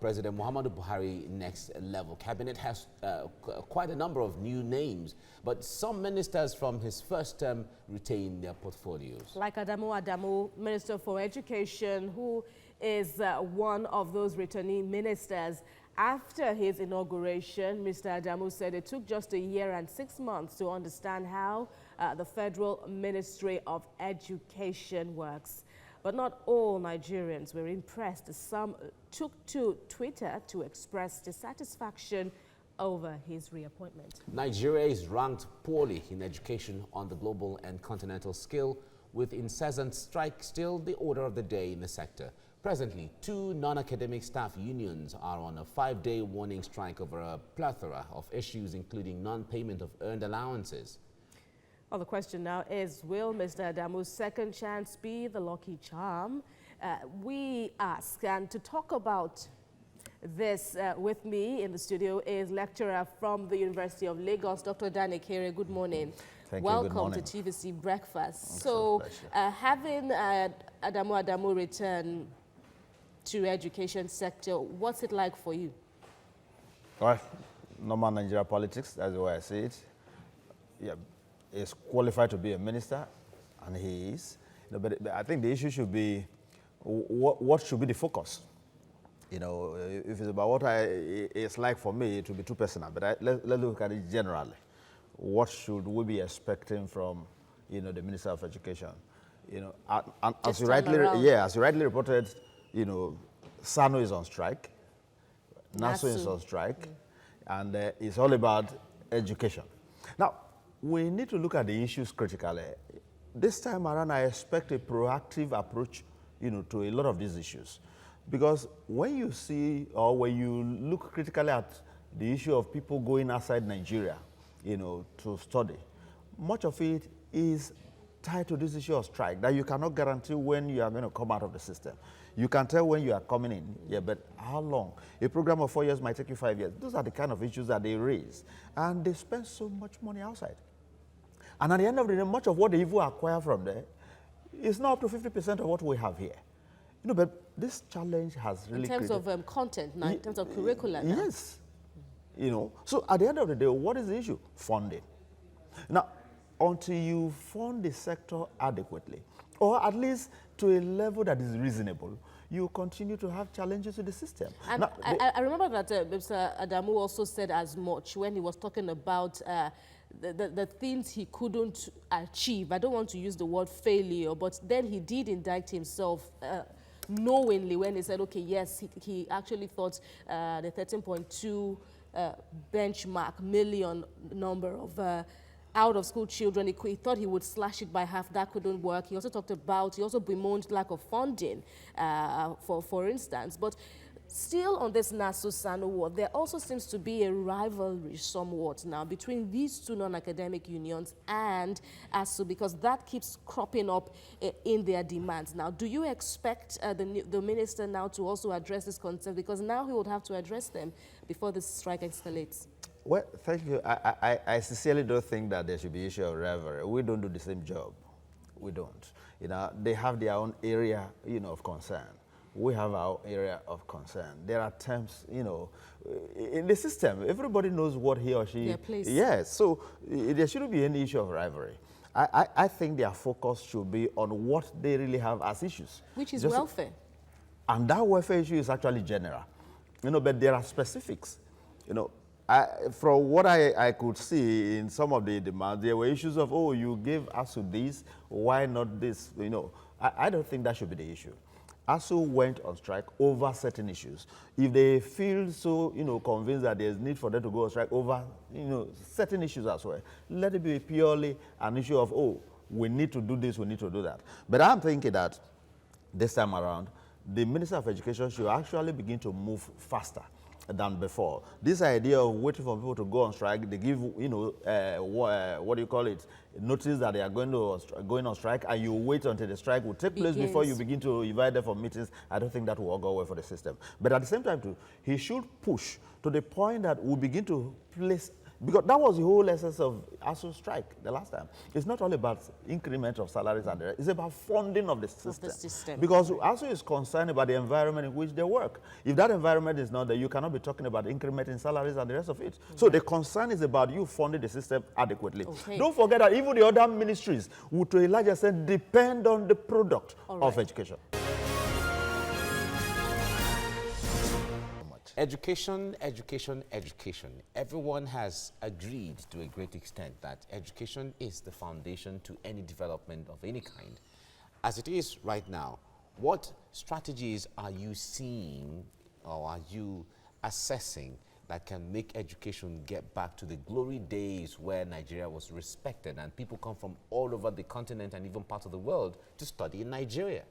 President Muhammadu Buhari next level. Cabinet has quite a number of new names, but some ministers from his first term retain their portfolios. Like Adamu, Minister for Education, who is one of those returning ministers. After his inauguration, Mr. Adamu said it took just a year and 6 months to understand how the Federal Ministry of Education works. But not all Nigerians were impressed. Some took to Twitter to express dissatisfaction over his reappointment. Nigeria is ranked poorly in education on the global and continental scale, with incessant strike still the order of the day in the sector. Presently, 2 non-academic staff unions are on a 5-day warning strike over a plethora of issues, including non-payment of earned allowances. Well, the question now is, will Mr. Adamu's second chance be the lucky charm? We ask, and to talk about this with me in the studio is lecturer from the University of Lagos, Dr. Danikere. Good morning. Thank Welcome you. Good morning. to TVC Breakfast. So, having Adamu return to education sector, what's it like for you? Well, normal Nigeria politics, that's the way I see it. Yeah, he's qualified to be a minister, and he is. You know, but I think the issue should be, what should be the focus? You know, if it's about what it's like for me, it will be too personal. But let's look at it generally. What should we be expecting from, you know, the Minister of Education? You know, and as you rightly reported, you know, SANU is on strike, NASU is on strike, and it's all about education. Now, we need to look at the issues critically. This time around, I expect a proactive approach, you know, to a lot of these issues. Because when you see, or when you look critically at the issue of people going outside Nigeria, you know, to study, much of it is tied to this issue of strike, that you cannot guarantee when you are going to come out of the system. You can tell when you are coming in, yeah, but how long? A program of 4 years might take you 5 years. Those are the kind of issues that they raise. And they spend so much money outside. And at the end of the day, much of what they even acquire from there is not up to 50% of what we have here. You know, but this challenge has really... In terms of content now, in terms of curriculum now. Yes. You know, so at the end of the day, what is the issue? Funding. Now, until you fund the sector adequately, or at least to a level that is reasonable, you continue to have challenges with the system. And now, I remember that Mr. Adamu also said as much when he was talking about the things he couldn't achieve. I don't want to use the word failure, but then he did indict himself knowingly when he said, okay, yes, he actually thought the 13.2 benchmark million number of out-of-school children, he thought he would slash it by half. That couldn't work. He also talked about, he also bemoaned lack of funding, for instance. But still on this NASU-SANU war, there also seems to be a rivalry somewhat now between these 2 non-academic unions and ASU, because that keeps cropping up in their demands. Now, do you expect the minister now to also address this concern? Because now he would have to address them before this strike escalates. Well, thank you. I sincerely don't think that there should be issue of rivalry. We don't do the same job. We don't. You know, they have their own area, you know, of concern. We have our area of concern. There are terms, you know, in the system, everybody knows what he or she... Their place. Yes, so there shouldn't be any issue of rivalry. I think their focus should be on what they really have as issues. Which is welfare. And that welfare issue is actually general. You know, but there are specifics. You know, from what I could see in some of the demands, there were issues of, oh, you gave ASU this, why not this? You know, I don't think that should be the issue. ASU went on strike over certain issues. If they feel so, you know, convinced that there's need for them to go on strike over, you know, certain issues as well, let it be purely an issue of, oh, we need to do this, we need to do that. But I'm thinking that this time around, the Minister of Education should actually begin to move faster than before. This idea of waiting for people to go on strike, they give, you know, what do you call it, notice that they are going on strike, and you wait until the strike will take place before you begin to invite them for meetings. I don't think that will go well for the system. But at the same time, too, he should push to the point that we begin to place Because that was the whole essence of ASU strike the last time. It's not all about increment of salaries and the rest. It's about funding of the system. Because ASU is concerned about the environment in which they work. If that environment is not there, you cannot be talking about increment in salaries and the rest of it. So the concern is about you funding the system adequately. Don't forget that even the other ministries would to a large extent depend on the product of education. Education, education, education. Everyone has agreed to a great extent that education is the foundation to any development of any kind. As it is right now, what strategies are you seeing or are you assessing that can make education get back to the glory days where Nigeria was respected and people come from all over the continent and even parts of the world to study in Nigeria?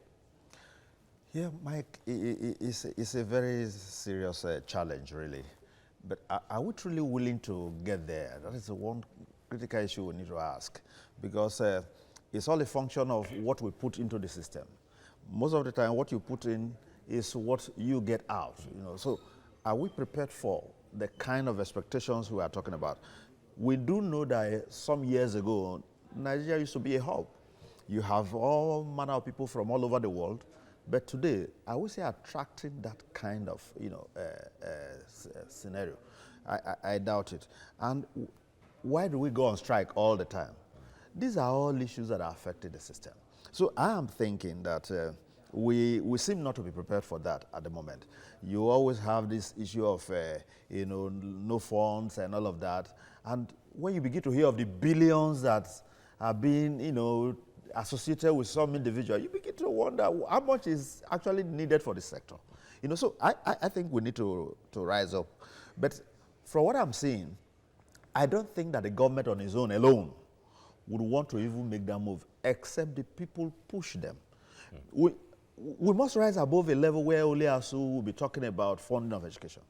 Yeah, Mike, it's a very serious challenge, really. But are we truly willing to get there? That is the one critical issue we need to ask. Because it's all a function of what we put into the system. Most of the time, what you put in is what you get out. You know? So are we prepared for the kind of expectations we are talking about? We do know that some years ago, Nigeria used to be a hub. You have all manner of people from all over the world. But today, I would say attracting that kind of, scenario. I doubt it. And why do we go on strike all the time? These are all issues that are affecting the system. So I am thinking that we seem not to be prepared for that at the moment. You always have this issue of, no funds and all of that. And when you begin to hear of the billions that are being, associated with some individual, you begin to wonder how much is actually needed for the sector. So I think we need to rise up. But from what I'm seeing, I don't think that the government on its own alone would want to even make that move, except the people push them. We must rise above a level where only ASU will be talking about funding of education.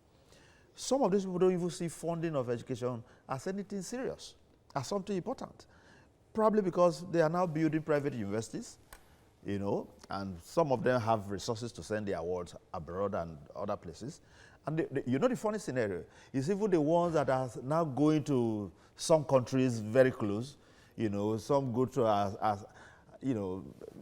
Some of these people don't even see funding of education as anything serious, as something important. Probably because they are now building private universities, and some of them have resources to send their awards abroad and other places. And the funny scenario is even the ones that are now going to some countries very close, some go to as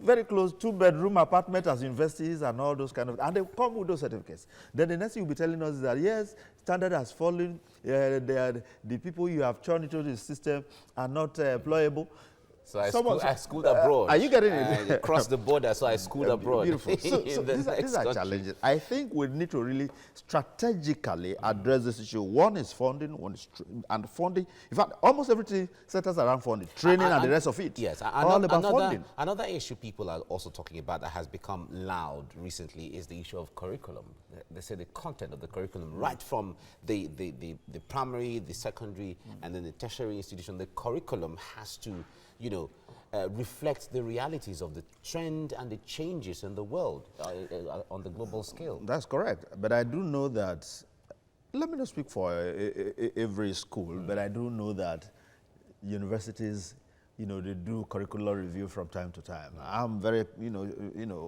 very close, 2-bedroom apartment as universities and all those kind of, and they come with those certificates. Then the next thing you'll be telling us is that, yes, standard has fallen, the people you have turned into the system are not employable. So I schooled abroad. Are you getting it? Across the border, so I schooled abroad. Beautiful. So these are challenges. I think we need to really strategically address this issue. One is funding, and funding. In fact, almost everything centers around funding, training, and the rest of it. Yes, all about funding. Another issue people are also talking about that has become loud recently is the issue of curriculum. They say the content of the curriculum, right from the primary, the secondary, and then the tertiary institution, the curriculum has to reflect the realities of the trend and the changes in the world on the global scale. That's correct. But I do know that, let me not speak for every school, but I do know that universities, they do curricular review from time to time. I'm very,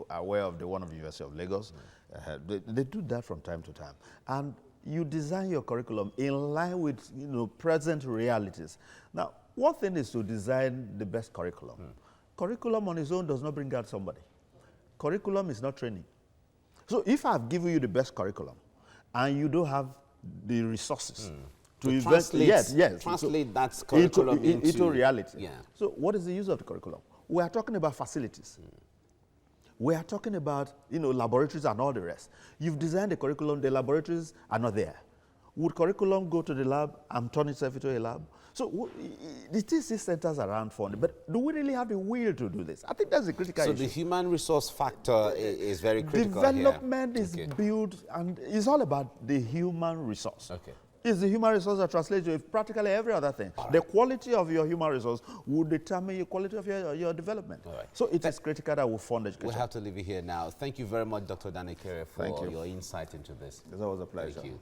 aware of the one of the University of Lagos. They do that from time to time. And you design your curriculum in line with, present realities. Now, one thing is to design the best curriculum. Curriculum on its own does not bring out somebody. Curriculum is not training. So if I've given you the best curriculum and you don't have the resources to translate that curriculum into reality. Yeah. So what is the use of the curriculum? We are talking about facilities. We are talking about laboratories and all the rest. You've designed the curriculum, the laboratories are not there. Would curriculum go to the lab and turn itself into a lab? So the TC centers around funding, but do we really have the will to do this? I think that's the critical issue. So the human resource factor is very critical. Development is built, and it's all about the human resource. Okay. It's the human resource that translates to practically every other thing. The quality of your human resource will determine the quality of your development. So it is critical that we fund education. We'll have to leave it here now. Thank you very much, Dr. Danekere, for your insight into this. It's always a pleasure. Thank you.